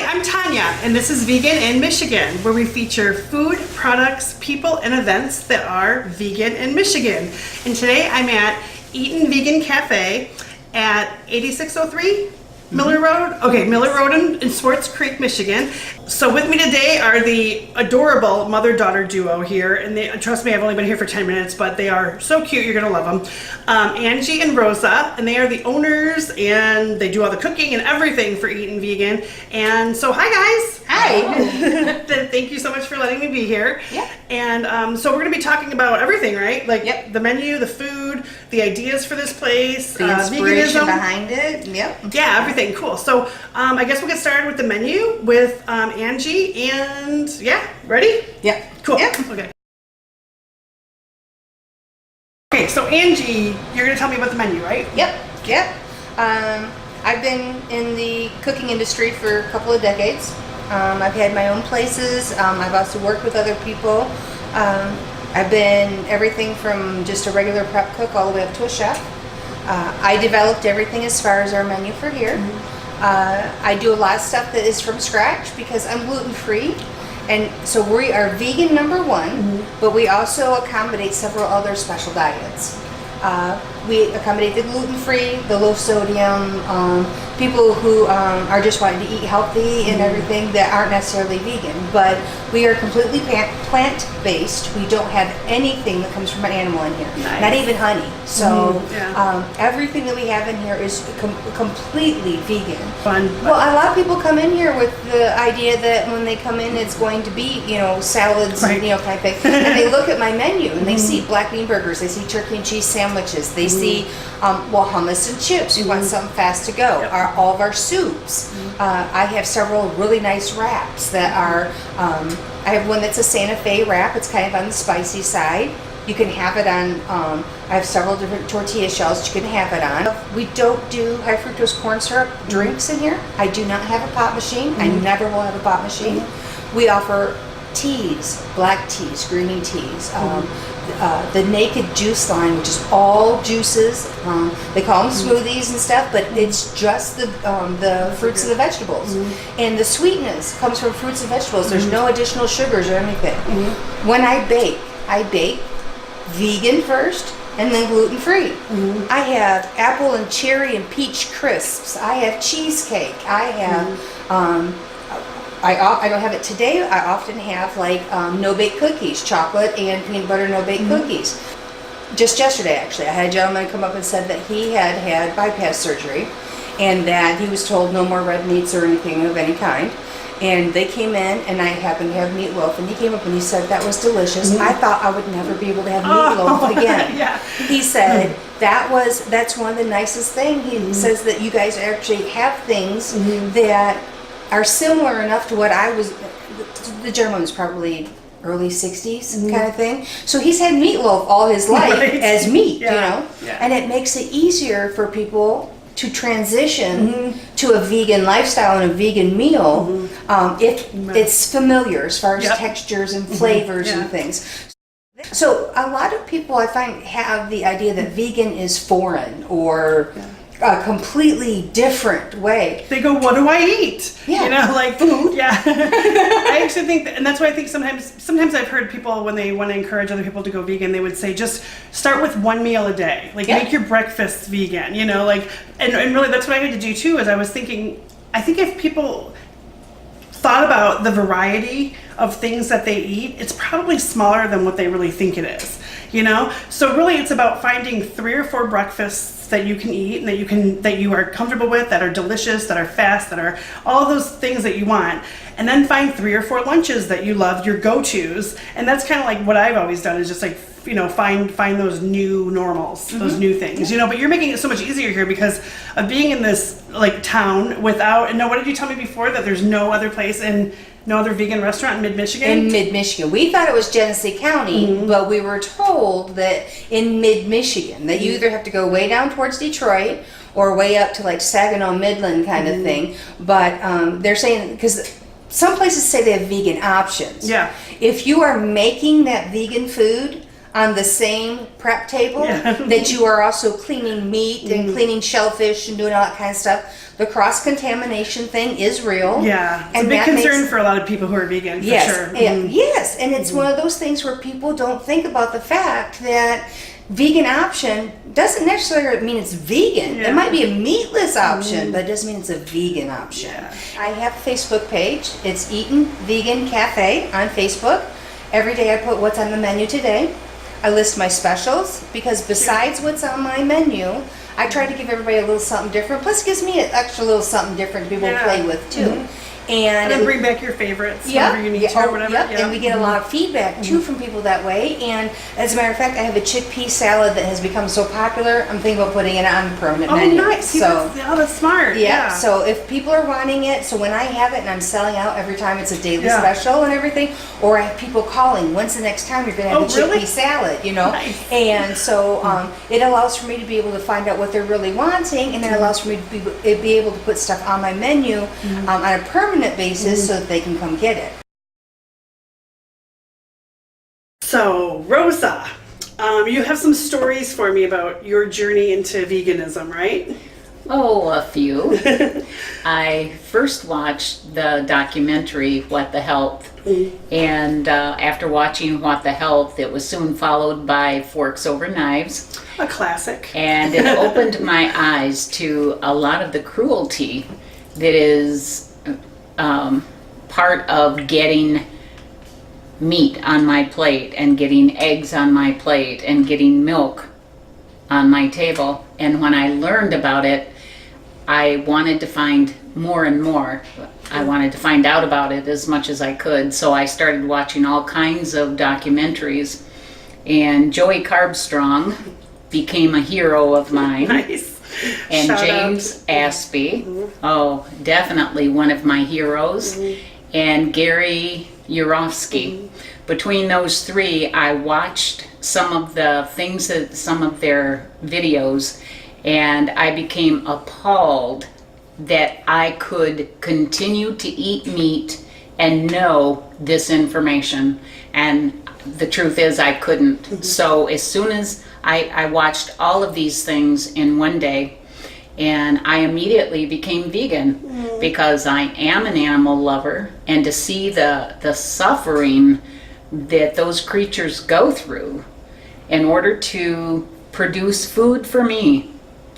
I'm Tonia, and this is Vegan in Michigan, where we feature food, products, people, and events that are vegan in Michigan. And today I'm at Eatin Vegan Cafe at 8603 Miller Road? Okay, Miller Road in Swartz Creek, Michigan. So with me today are the adorable mother-daughter duo here, and they, trust me, I've only been here for 10 minutes, but they are so cute, you're gonna love them. Angie and Rosa, and they are the owners, and they do all the cooking and everything for Eatin Vegan. And so, hi guys! Hi! Thank you so much for letting me be here. Yeah. And so we're gonna be talking about everything, right? Like Yep. the menu, the food, the ideas for this place, The inspiration veganism. behind it. Yep. Yeah, everything. Cool. So I guess we'll get started with the menu with Angie, and yeah, ready? Yep. Cool. Yep. Okay. Okay, so Angie, you're gonna tell me about the menu, right? Yep. Yep. I've been in the cooking industry for a couple of decades. I've had my own places. I've also worked with other people. I've been everything from just a regular prep cook all the way up to a chef. I developed everything as far as our menu for here. I do a lot of stuff that is from scratch because I'm gluten-free, and so we are vegan #1, but we also accommodate several other special diets. We accommodate the gluten-free, the low sodium, people who are just wanting to eat healthy and everything that aren't necessarily vegan, but we are completely plant-based. We don't have anything that comes from an animal in here, Nice. not even honey. So Yeah. everything that we have in here is completely vegan. Fun. Well, a lot of people come in here with the idea that when they come in, it's going to be, salads, Right. type thing. And they look at my menu and they see black bean burgers, they see turkey and cheese sandwiches, they see, hummus and chips. You want something fast to go. Yep. All of our soups. I have several really nice wraps that are, I have one that's a Santa Fe wrap. It's kind of on the spicy side. You can have it on, I have several different tortilla shells you can have it on. We don't do high fructose corn syrup drinks in here. I do not have a pop machine. I never will have a pop machine. We offer teas, black teas, green teas, the naked juice line, which is all juices. They call them smoothies and stuff, but it's just the fruits and the vegetables. And the sweetness comes from fruits and vegetables. There's no additional sugars or anything. When I bake vegan first and then gluten-free. I have apple and cherry and peach crisps. I have cheesecake. I have I don't have it today. I often have like no-bake cookies, chocolate and peanut butter no-bake cookies. Just yesterday, actually, I had a gentleman come up and said that he had bypass surgery and that he was told no more red meats or anything of any kind. And they came in, and I happened to have meatloaf, and he came up and he said that was delicious. I thought I would never be able to have meatloaf again. Yeah. He said that's one of the nicest things. He says that you guys actually have things that are similar enough to what I was. The gentleman was probably early 60s kind of thing. So he's had meatloaf all his life as meat, Yeah. and it makes it easier for people to transition to a vegan lifestyle and a vegan meal if it's familiar as far as textures and flavors and things. So a lot of people I find have the idea that vegan is foreign or a completely different way. They go, what do I eat? Yeah. Like food. Yeah. I actually think that, and that's why I think sometimes I've heard people, when they want to encourage other people to go vegan, they would say just start with one meal a day. Like make your breakfast vegan, and really that's what I had to do too, is I was thinking, I think if people thought about the variety of things that they eat, it's probably smaller than what they really think it is, So really it's about finding 3 or 4 breakfasts that you can eat and that you are comfortable with, that are delicious, that are fast, that are all of those things that you want, and then find 3 or 4 lunches that you love, your go-tos. And that's kind of like what I've always done, is just like find those new normals, those new things, but you're making it so much easier here because of being in this like town without, and no, what did you tell me before, that there's no other place in no other vegan restaurant in mid-Michigan? In mid-Michigan. We thought it was Genesee County, but we were told that in mid-Michigan, that you either have to go way down towards Detroit or way up to like Saginaw, Midland kind of thing. But they're saying, because some places say they have vegan options. Yeah. If you are making that vegan food, on the same prep table that you are also cleaning meat and cleaning shellfish and doing all that kind of stuff. The cross-contamination thing is real. Yeah, it's a big concern for a lot of people who are vegan, for sure. Yes, and it's one of those things where people don't think about the fact that vegan option doesn't necessarily mean it's vegan. It might be a meatless option, but it doesn't mean it's a vegan option. I have a Facebook page. It's Eatin Vegan Cafe on Facebook. Every day I put what's on the menu today. I list my specials because besides what's on my menu, I try to give everybody a little something different. Plus it gives me an extra little something different to be able to play with too. And then bring back your favorites whenever you need to or whatever. And we get a lot of feedback too from people that way. And as a matter of fact, I have a chickpea salad that has become so popular, I'm thinking about putting it on the permanent menu. Oh, nice. So, that's smart. Yeah. So if people are wanting it, so when I have it and I'm selling out every time it's a daily special and everything, or I have people calling, when's the next time you're going to have a chickpea salad, you know? Nice. And so it allows for me to be able to find out what they're really wanting, and it allows for me to be able to put stuff on my menu on a permanent basis so that they can come get it. So, Rosa, you have some stories for me about your journey into veganism, right? Oh, a few. I first watched the documentary, What the Health, and after watching What the Health, it was soon followed by Forks Over Knives. A classic. And it opened my eyes to a lot of the cruelty that is part of getting meat on my plate and getting eggs on my plate and getting milk on my table. And when I learned about it, I wanted to find more and more. I wanted to find out about it as much as I could. So I started watching all kinds of documentaries, and Joey Carbstrong became a hero of mine. Nice. And Shout James out. Aspie, oh, definitely one of my heroes, and Gary Yourofsky. Between those three, I watched some of the things, some of their videos, and I became appalled that I could continue to eat meat and know this information. And the truth is I couldn't. So as soon as I watched all of these things in one day, and I immediately became vegan because I am an animal lover, and to see the suffering that those creatures go through in order to produce food for me,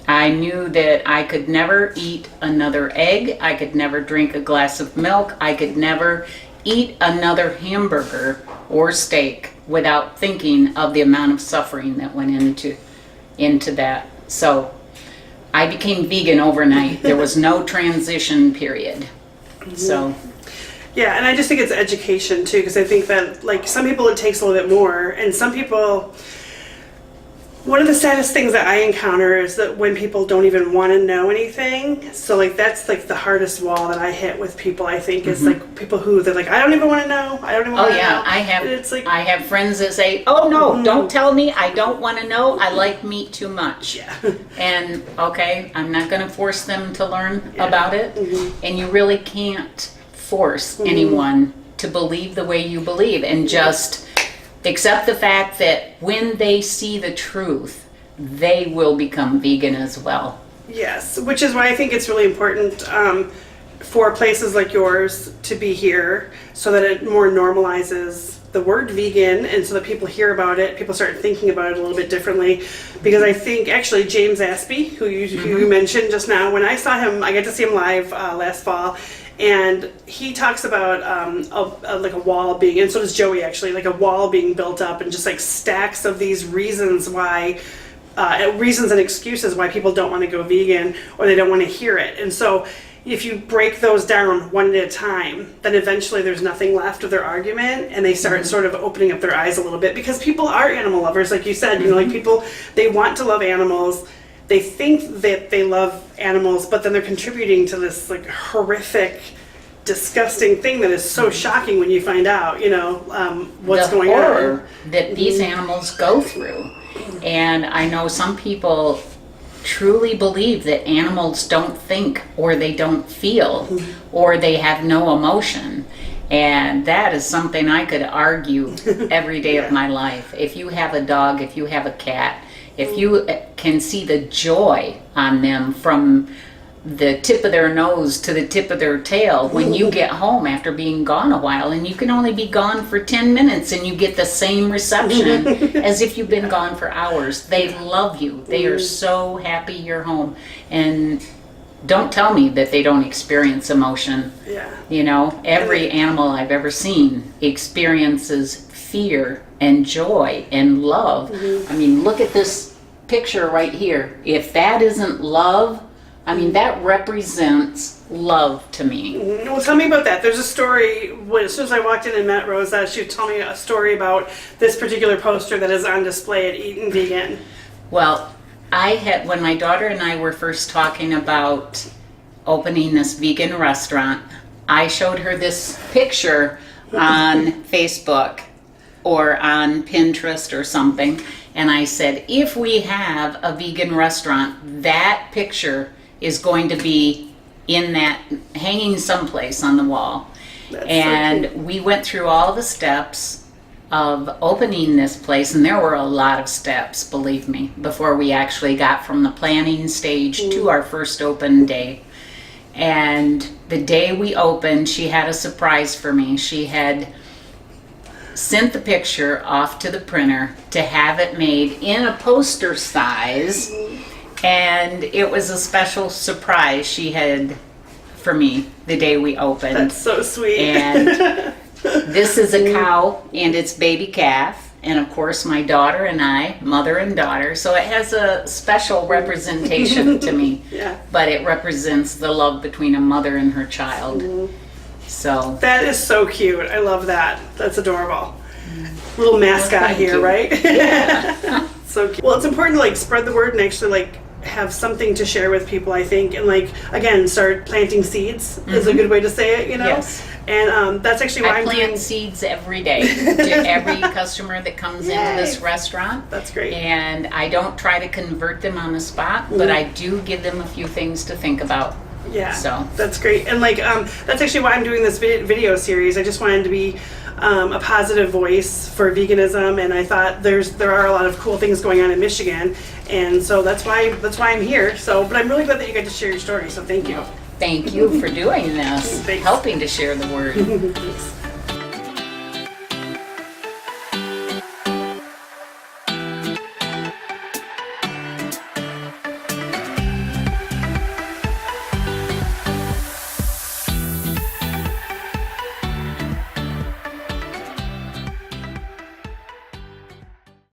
I knew that I could never eat another egg, I could never drink a glass of milk, I could never eat another hamburger or steak without thinking of the amount of suffering that went into that. So I became vegan overnight. There was no transition period. So yeah, and I just think it's education too, because I think that like some people it takes a little bit more, and some people, one of the saddest things that I encounter is that when people don't even want to know anything. So like that's like the hardest wall that I hit with people, I think, is like people who they're like, I don't even want to know. I don't even want to know. I have It's like, I have friends that say, oh no, don't tell me, I don't want to know, I like meat too much. yeah. And okay, I'm not going to force them to learn about it. And you really can't force anyone to believe the way you believe, and just accept the fact that when they see the truth, they will become vegan as well. Yes, which is why I think it's really important for places like yours to be here, so that it more normalizes the word vegan, and so that people hear about it, people start thinking about it a little bit differently. Because I think actually James Aspie, who you mentioned just now, when I saw him, I got to see him live last fall, and he talks about like a wall being, and so does Joey actually, like a wall being built up, and just like stacks of these reasons why, reasons and excuses why people don't want to go vegan, or they don't want to hear it. And so if you break those down one at a time, then eventually there's nothing left of their argument, and they start sort of opening up their eyes a little bit, because people are animal lovers, like you said. You know, like people, they want to love animals. They think that they love animals, but then they're contributing to this like horrific, disgusting thing that is so shocking when you find out, you know, what's going on. The horror that these animals go through. And I know some people truly believe that animals don't think, or they don't feel, or they have no emotion. And that is something I could argue every day of my life. If you have a dog, if you have a cat, if you can see the joy on them from the tip of their nose to the tip of their tail when you get home after being gone a while, and you can only be gone for 10 minutes and you get the same reception as if you've been gone for hours. They love you. They are so happy you're home. And don't tell me that they don't experience emotion. Yeah. You know, every animal I've ever seen experiences fear and joy and love. I mean, look at this picture right here. If that isn't love, I mean, that represents love to me. Well, tell me about that. There's a story, as soon as I walked in and met Rosa, she would tell me a story about this particular poster that is on display at Eatin Vegan. Well, when my daughter and I were first talking about opening this vegan restaurant, I showed her this picture on Facebook or on Pinterest or something, and I said, if we have a vegan restaurant, that picture is going to be in that, hanging someplace on the wall. And so we went through all the steps of opening this place, and there were a lot of steps, believe me, before we actually got from the planning stage to our first open day. And the day we opened, she had a surprise for me. She had sent the picture off to the printer to have it made in a poster size, and it was a special surprise she had for me the day we opened. That's so sweet. And this is a cow and its baby calf, and of course my daughter and I, mother and daughter, so it has a special representation to me. Yeah. But it represents the love between a mother and her child. So that is so cute. I love that. That's adorable. Little mascot here, right? Yeah. So cute. Well, it's important to like spread the word and actually like have something to share with people, I think, and like again start planting seeds is a good way to say it, you know. Yes. And that's actually why I I'm plant doing seeds every day to every customer that comes into this restaurant. That's great. And I don't try to convert them on the spot, but I do give them a few things to think about. Yeah, So that's great. And like that's actually why I'm doing this video series. I just wanted to be a positive voice for veganism, and I thought there are a lot of cool things going on in Michigan, and so that's why I'm here. So, but I'm really glad that you got to share your story. So thank you. thank you for doing this, Thanks. helping to share the word. Thanks.